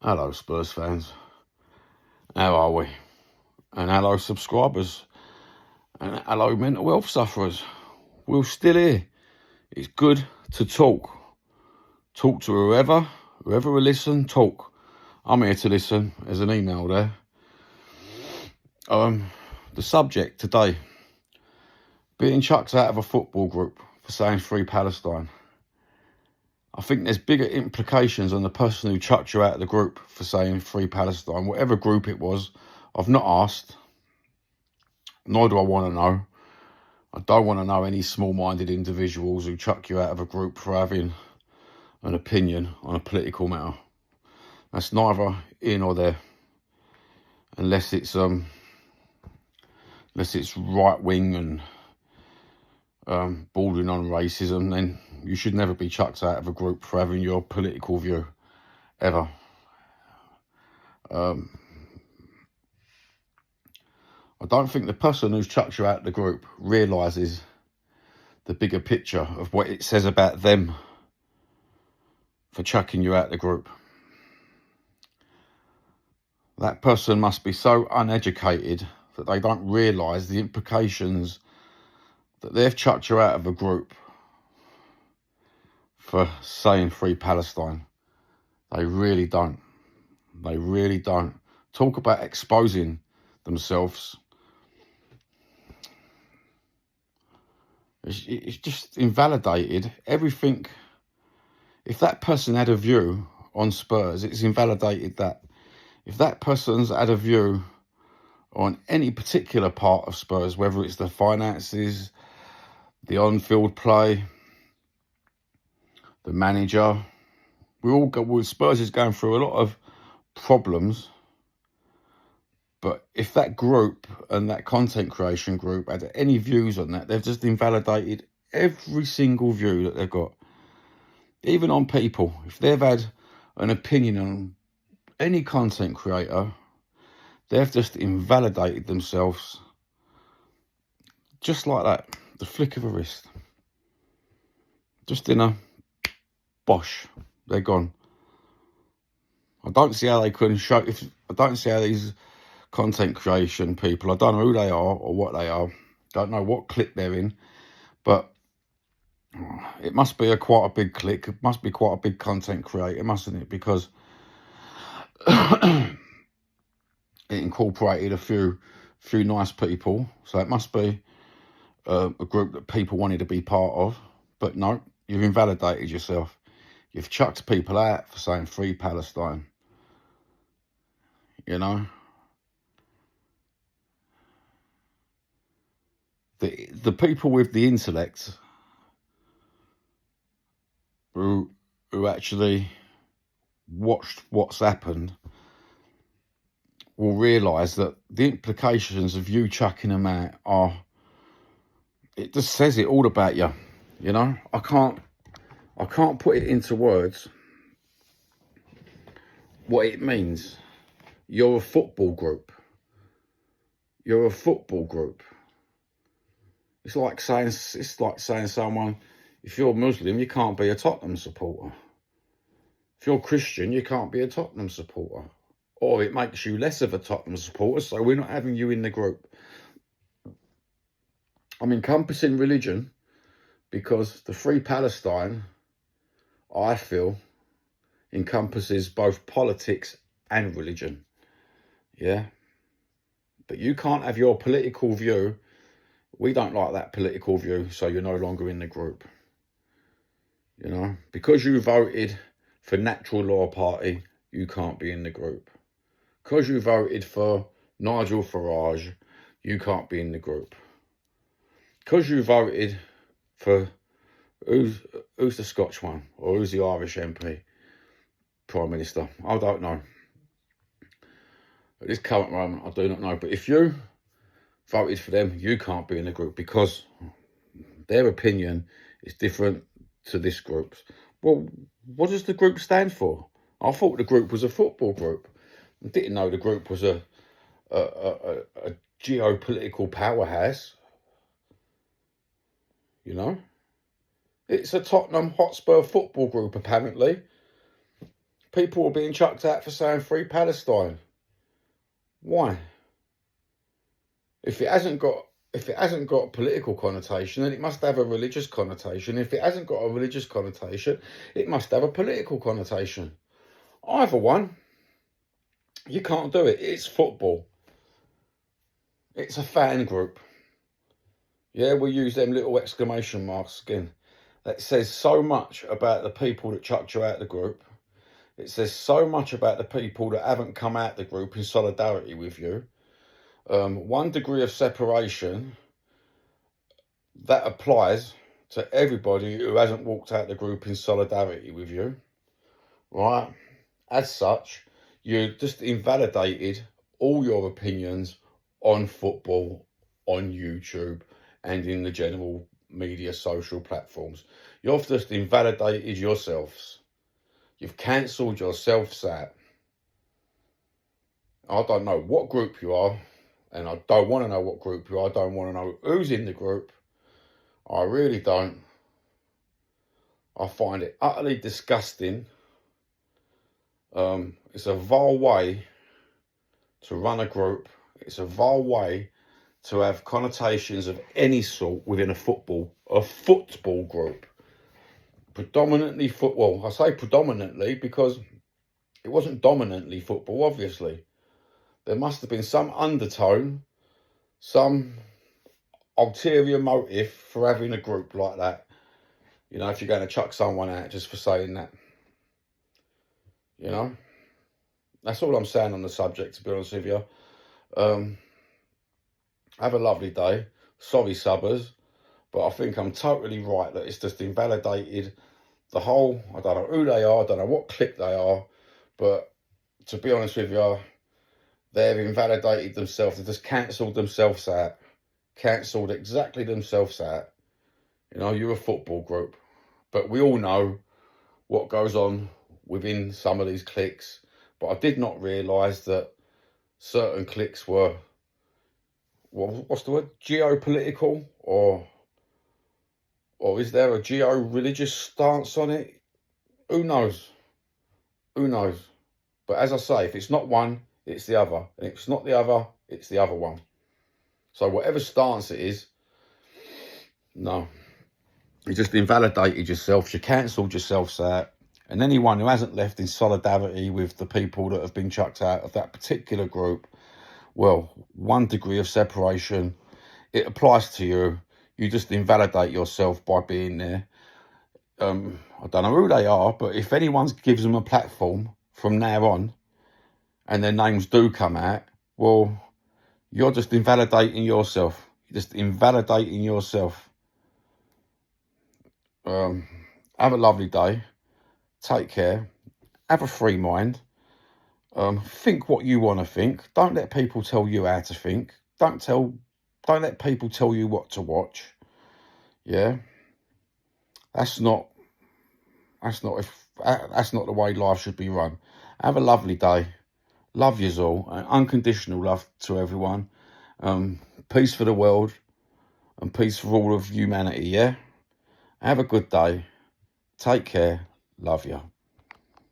Hello, Spurs fans. How are we? And hello, subscribers. And hello, mental health sufferers. We're still here. It's good to talk. Talk to whoever will listen, talk. I'm here to listen. There's an email there. The subject today, being chucked out of a football group for saying Free Palestine. I think there's bigger implications on the person who chucked you out of the group for saying Free Palestine, whatever group it was. I've not asked, nor do I want to know. I don't want to know any small-minded individuals who chuck you out of a group for having an opinion on a political matter. That's neither here nor there, unless it's right-wing and bordering on racism. Then you should never be chucked out of a group for having your political view, ever. I don't think the person who's chucked you out of the group realises the bigger picture of what it says about them for chucking you out of the group. That person must be so uneducated that they don't realise the implications that they've chucked you out of a group for saying Free Palestine. They really don't. They really don't. Talk about exposing themselves. It's just invalidated everything. If that person had a view on Spurs, it's invalidated that. If that person's had a view on any particular part of Spurs, whether it's the finances, the on-field play, the manager, Spurs is going through a lot of problems. But if that group and that content creation group had any views on that, they've just invalidated every single view that they've got. Even on people, if they've had an opinion on any content creator, they've just invalidated themselves just like that, the flick of a wrist. Just in a bosh, they're gone. I don't see how they couldn't show. I don't see how these content creation people, I don't know who they are or what they are, don't know what clique they're in, but it must be quite a big clique. It must be quite a big content creator, mustn't it? Because it incorporated a few nice people, so it must be a group that people wanted to be part of. But no, you've invalidated yourself. You've chucked people out for saying Free Palestine. You know, the people with the intellect who actually watched what's happened will realise that the implications of you chucking them out are, it just says it all about you. You know, I can't put it into words what it means. You're a football group. You're a football group. It's like saying someone, if you're Muslim, you can't be a Tottenham supporter. If you're Christian, you can't be a Tottenham supporter. Or it makes you less of a Tottenham supporter, so we're not having you in the group. I'm encompassing religion because the Free Palestine, I feel, encompasses both politics and religion. Yeah? But you can't have your political view. We don't like that political view, so you're no longer in the group. You know, because you voted for Natural Law Party, you can't be in the group. Because you voted for Nigel Farage, you can't be in the group. Because you voted for, who's the Scotch one? Or who's the Irish MP? Prime Minister? I don't know. At this current moment, I do not know. But if you voted for them, you can't be in the group because their opinion is different to this group's. Well, what does the group stand for? I thought the group was a football group. I didn't know the group was a geopolitical powerhouse. You know, it's a Tottenham Hotspur football group apparently, people are being chucked out for saying Free Palestine. Why? If it hasn't got political connotation, then it must have a religious connotation. If it hasn't got a religious connotation, it must have a political connotation. Either one. You can't do it. It's football. It's a fan group. Yeah, we use them little exclamation marks again. That says so much about the people that chucked you out of the group. It says so much about the people that haven't come out the group in solidarity with you. 1 degree of separation, that applies to everybody who hasn't walked out the group in solidarity with you, right? As such, you just invalidated all your opinions on football, on YouTube, and in the general media social platforms. You've just invalidated yourselves. You've cancelled yourselves out. I don't know what group you are, and I don't want to know what group you are. I don't want to know who's in the group. I really don't. I find it utterly disgusting. It's a vile way to run a group. It's a vile way to have connotations of any sort within a football group. Predominantly football. I say predominantly because it wasn't dominantly football, obviously. There must have been some undertone, some ulterior motive for having a group like that. You know, if you're going to chuck someone out just for saying that. You know? That's all I'm saying on the subject, to be honest with you. Have a lovely day. Sorry, subbers. But I think I'm totally right that it's just invalidated the whole... I don't know who they are. I don't know what clique they are. But to be honest with you, they've invalidated themselves. They've just cancelled themselves out. Cancelled exactly themselves out. You know, you're a football group. But we all know what goes on within some of these cliques. But I did not realise that certain cliques were, what's the word? Geopolitical, or is there a geo-religious stance on it? Who knows? Who knows? But as I say, if it's not one, it's the other. And if it's not the other, it's the other one. So whatever stance it is, no. You just invalidated yourself. You cancelled yourselves out. And anyone who hasn't left in solidarity with the people that have been chucked out of that particular group, well, 1 degree of separation, it applies to you. You just invalidate yourself by being there. I don't know who they are, but if anyone gives them a platform from now on, and their names do come out, well, you're just invalidating yourself. You're just invalidating yourself. Have a lovely day. Take care. Have a free mind. Think what you want to think. Don't let people tell you how to think. Don't let people tell you what to watch. Yeah. That's not the way life should be run. Have a lovely day. Love yous all. Unconditional love to everyone. Peace for the world and peace for all of humanity, yeah? Have a good day. Take care. Love you.